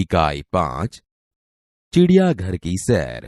इकाई 5 चिड़ियाघर की सैर।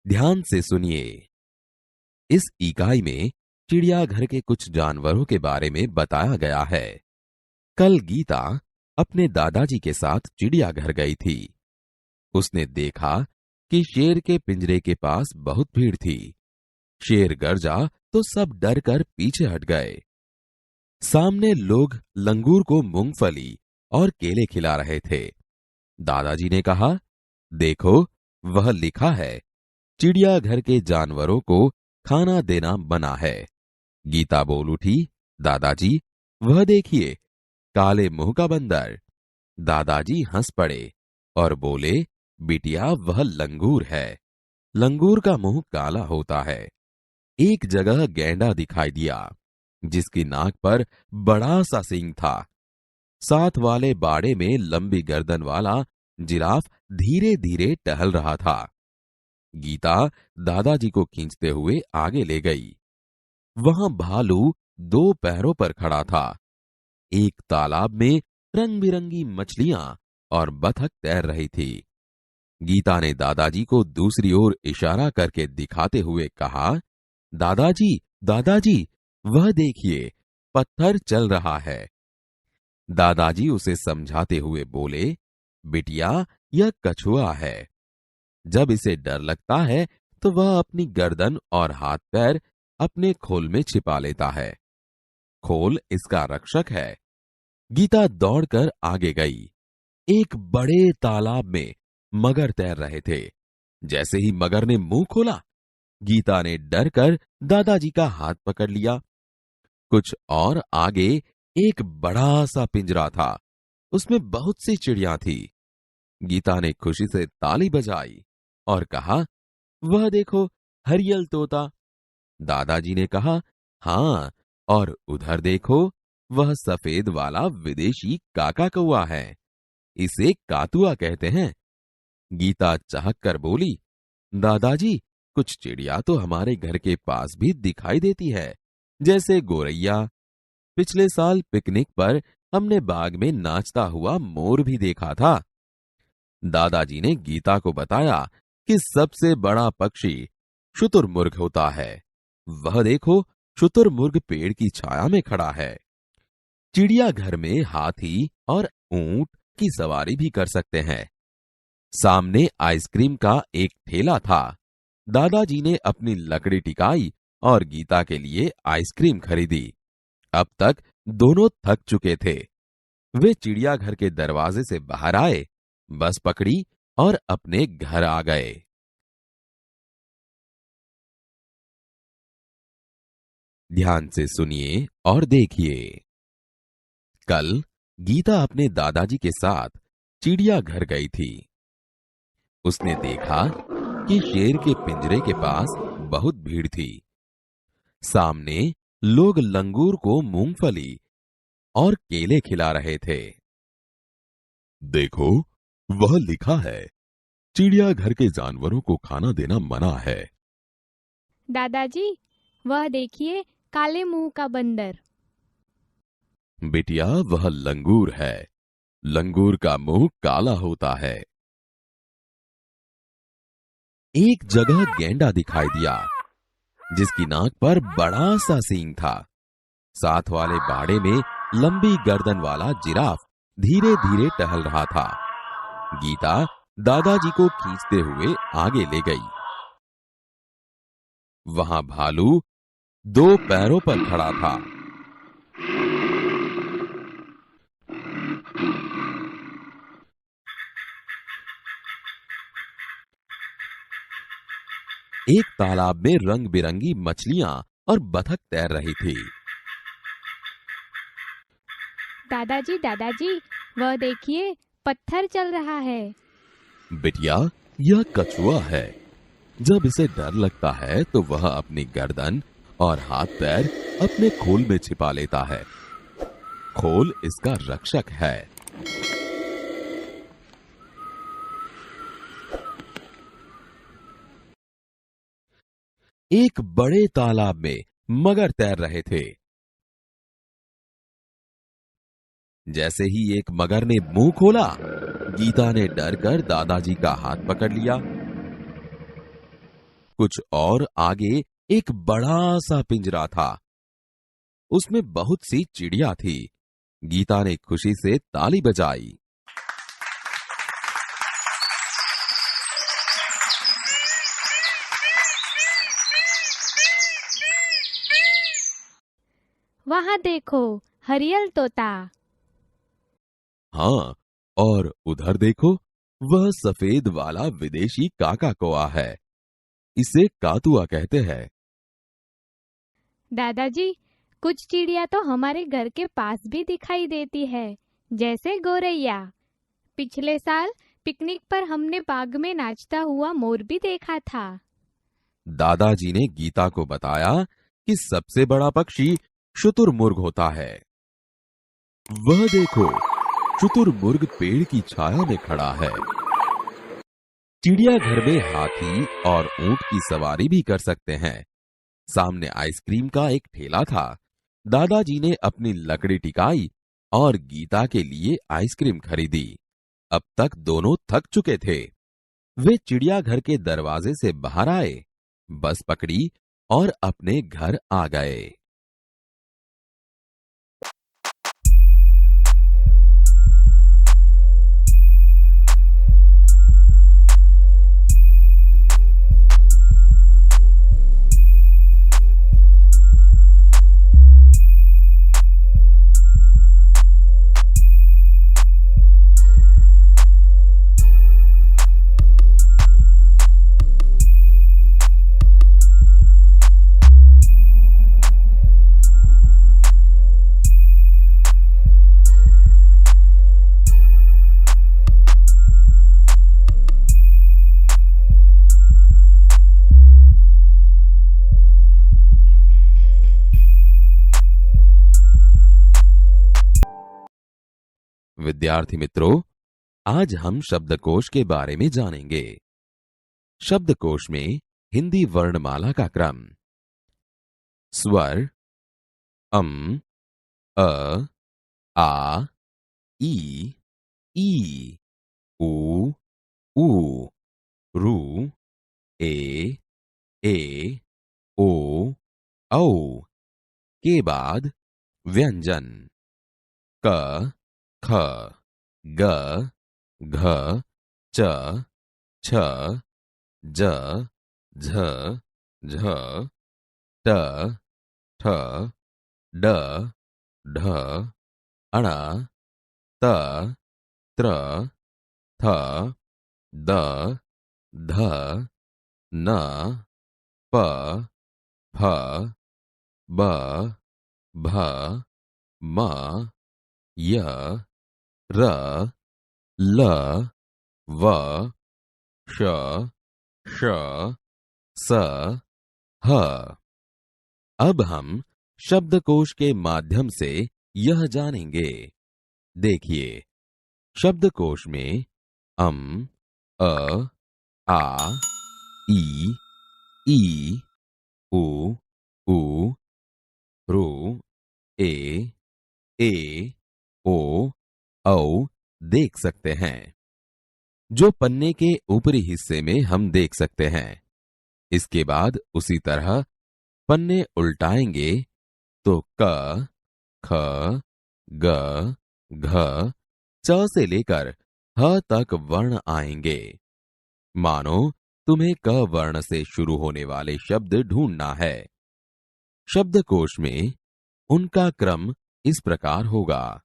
ध्यान से सुनिए। इस इकाई में चिड़ियाघर के कुछ जानवरों के बारे में बताया गया है। कल गीता अपने दादाजी के साथ चिड़ियाघर गई थी। उसने देखा कि शेर के पिंजरे के पास बहुत भीड़ थी। शेर गरजा तो सब डर कर पीछे हट गए। सामने लोग लंगूर को मूंगफली और केले खिला रहे थे। दादाजी ने कहा, देखो, वह लिखा है, चिड़ियाघर के जानवरों को खाना देना मना है। गीता बोल उठी, दादाजी, वह देखिए, काले मुंह का बंदर। दादाजी हंस पड़े और बोले, बिटिया, वह लंगूर है। लंगूर का मुंह काला होता है। एक जगह गैंडा दिखाई दिया, जिसकी नाक पर बड़ा सा सींग था। साथ वाले बाड़े में लंबी गर्दन वाला जिराफ धीरे धीरे टहल रहा था। गीता दादाजी को खींचते हुए आगे ले गई। वहां भालू 2 पैरों पर खड़ा था। एक तालाब में रंग बिरंगी मछलियां और बतख तैर रही थी। गीता ने दादाजी को दूसरी ओर इशारा करके दिखाते हुए कहा, दादाजी, दादाजी, वह देखिए, पत्थर चल रहा है। दादाजी उसे समझाते हुए बोले, बिटिया, यह कछुआ है। जब इसे डर लगता है तो वह अपनी गर्दन और हाथ पैर अपने खोल में छिपा लेता है। खोल इसका रक्षक है। गीता दौड़कर आगे गई। एक बड़े तालाब में मगर तैर रहे थे। जैसे ही मगर ने मुंह खोला, गीता ने डर कर दादाजी का हाथ पकड़ लिया। कुछ और आगे एक बड़ा सा पिंजरा था। उसमें बहुत सी चिड़ियां थी। गीता ने खुशी से ताली बजाई और कहा, वह देखो, हरियल तोता। दादाजी ने कहा, हाँ, और उधर देखो, वह सफेद वाला विदेशी काका कौआ है। इसे कातुआ कहते हैं। गीता चहक कर बोली, दादाजी, कुछ चिड़िया तो हमारे घर के पास भी दिखाई देती है, जैसे गोरैया। पिछले साल पिकनिक पर हमने बाग में नाचता हुआ मोर भी देखा था। दादाजी ने गीता को बताया कि सबसे बड़ा पक्षी शुतुरमुर्ग होता है। वह देखो, शुतुरमुर्ग पेड़ की छाया में खड़ा है। चिड़ियाघर में हाथी और ऊंट की सवारी भी कर सकते हैं। सामने आइसक्रीम का एक ठेला था। दादाजी ने अपनी लकड़ी टिकाई और गीता के लिए आइसक्रीम खरीदी। अब तक दोनों थक चुके थे। वे चिड़ियाघर के दरवाजे से बाहर आए, बस पकड़ी और अपने घर आ गए। ध्यान से सुनिए और देखिए। कल गीता अपने दादाजी के साथ चिड़ियाघर गई थी। उसने देखा कि शेर के पिंजरे के पास बहुत भीड़ थी। सामने लोग लंगूर को मूंगफली और केले खिला रहे थे। देखो, वह लिखा है, चिड़ियाघर के जानवरों को खाना देना मना है। दादाजी, वह देखिए, काले मुंह का बंदर। बिटिया, वह लंगूर है। लंगूर का मुंह काला होता है। एक जगह गैंडा दिखाई दिया, जिसकी नाक पर बड़ा सा सींग था। साथ वाले बाड़े में लंबी गर्दन वाला जिराफ धीरे धीरे टहल रहा था। गीता दादाजी को खींचते हुए आगे ले गई। वहां भालू 2 पैरों पर खड़ा था। एक तालाब में रंग बिरंगी मछलियां और बतख तैर रही थी। दादाजी, दादाजी, वह देखिए, पत्थर चल रहा है। बिटिया, यह कछुआ है। जब इसे डर लगता है तो वह अपनी गर्दन और हाथ पैर अपने खोल में छिपा लेता है। खोल इसका रक्षक है। एक बड़े तालाब में मगर तैर रहे थे। जैसे ही एक मगर ने मुंह खोला, गीता ने डर कर दादाजी का हाथ पकड़ लिया। कुछ और आगे एक बड़ा सा पिंजरा था। उसमें बहुत सी चिड़िया थी। गीता ने खुशी से ताली बजाई। वहां देखो, हरियल तोता। हाँ, और उधर देखो, वह सफेद वाला विदेशी काका कौआ है। इसे कातुआ कहते हैं। दादाजी, कुछ चिड़िया तो हमारे घर के पास भी दिखाई देती है, जैसे गौरैया। पिछले साल पिकनिक पर हमने बाग में नाचता हुआ मोर भी देखा था। दादाजी ने गीता को बताया कि सबसे बड़ा पक्षी शुतुरमुर्ग होता है। वह देखो, शुतुरमुर्ग पेड़ की छाया में खड़ा है। चिड़ियाघर में हाथी और ऊंट की सवारी भी कर सकते हैं। सामने आइसक्रीम का एक ठेला था। दादाजी ने अपनी लकड़ी टिकाई और गीता के लिए आइसक्रीम खरीदी। अब तक दोनों थक चुके थे। वे चिड़ियाघर के दरवाजे से बाहर आए, बस पकड़ी और अपने घर आ गए। विद्यार्थी मित्रों, आज हम शब्दकोश के बारे में जानेंगे। शब्दकोश में हिंदी वर्णमाला का क्रम। स्वर अम, अ, आ, ई, उ, रू, ए, ओ, औ के बाद व्यंजन क, ख, ग, घ, च, छ, ज, झ, झ, ट, ठ, ड, ढ, अण, त, त्र, थ, द, ध, न, प, फ, ब, भ, म, य, र, ल, व, श, श, स, ह। अब हम शब्दकोश के माध्यम से यह जानेंगे। देखिए, शब्दकोश में अम, अ, आ, ई, उ, रू, ए, ओ, औ देख सकते हैं। जो पन्ने के ऊपरी हिस्से में हम देख सकते हैं। इसके बाद उसी तरह पन्ने उल्टाएंगे तो क, ख, ग, घ, च से लेकर ह तक वर्ण आएंगे। मानो तुम्हें क वर्ण से शुरू होने वाले शब्द ढूंढना है। शब्दकोश में उनका क्रम इस प्रकार होगा।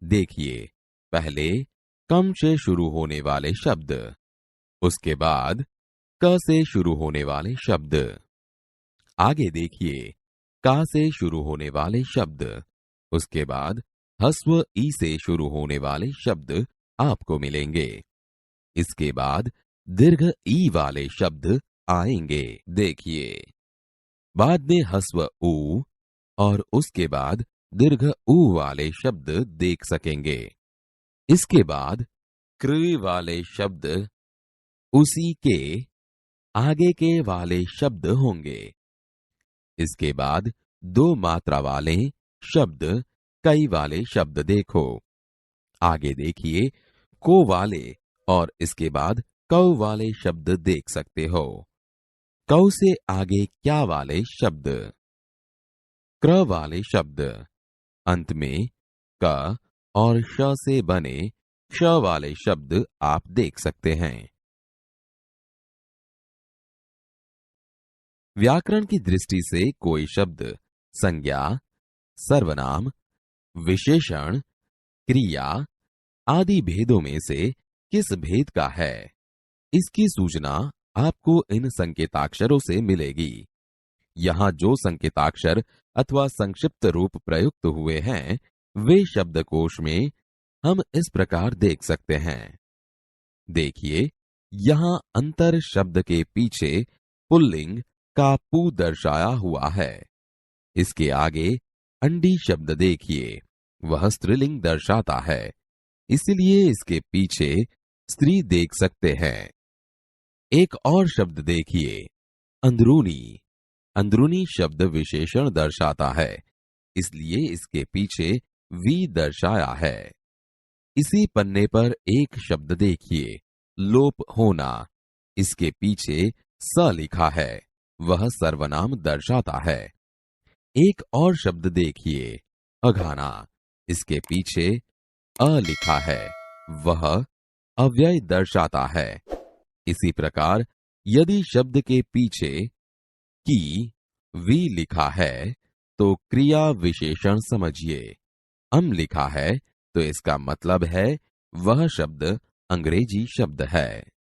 देखिए, पहले कम से शुरू होने वाले शब्द, उसके बाद क से शुरू होने वाले शब्द। आगे देखिए, का से शुरू होने वाले शब्द, उसके बाद ह्रस्व ई से शुरू होने वाले शब्द आपको मिलेंगे। इसके बाद दीर्घ ई वाले शब्द आएंगे। देखिए, बाद में ह्रस्व उ और उसके बाद दीर्घ उ वाले शब्द देख सकेंगे। इसके बाद कृ वाले शब्द उसी के आगे के वाले शब्द होंगे। इसके बाद दो मात्रा वाले शब्द, कई वाले शब्द देखो। आगे देखिए, को वाले और इसके बाद कौ वाले शब्द देख सकते हो। कौ से आगे क्या वाले शब्द? क्र वाले शब्द। अंत में क और श से बने श वाले शब्द आप देख सकते हैं। व्याकरण की दृष्टि से कोई शब्द संज्ञा, सर्वनाम, विशेषण, क्रिया आदि भेदों में से किस भेद का है, इसकी सूचना आपको इन संकेताक्षरों से मिलेगी। यहाँ जो संकेताक्षर अथवा संक्षिप्त रूप प्रयुक्त हुए हैं, वे शब्दकोश में हम इस प्रकार देख सकते हैं। देखिए, यहाँ अंतर शब्द के पीछे पुल्लिंग का पू दर्शाया हुआ है। इसके आगे अंडी शब्द देखिए, वह स्त्रीलिंग दर्शाता है, इसलिए इसके पीछे स्त्री देख सकते हैं। एक और शब्द देखिए, अंदरूनी। अंदरूनी शब्द विशेषण दर्शाता है, इसलिए इसके पीछे वी दर्शाया है। इसी पन्ने पर एक शब्द देखिए, लोप होना। इसके पीछे स लिखा है, वह सर्वनाम दर्शाता है। एक और शब्द देखिए, अघाना। इसके पीछे अ लिखा है, वह अव्यय दर्शाता है। इसी प्रकार यदि शब्द के पीछे की वी लिखा है तो क्रिया विशेषण समझिए। अम लिखा है तो इसका मतलब है वह शब्द अंग्रेजी शब्द है।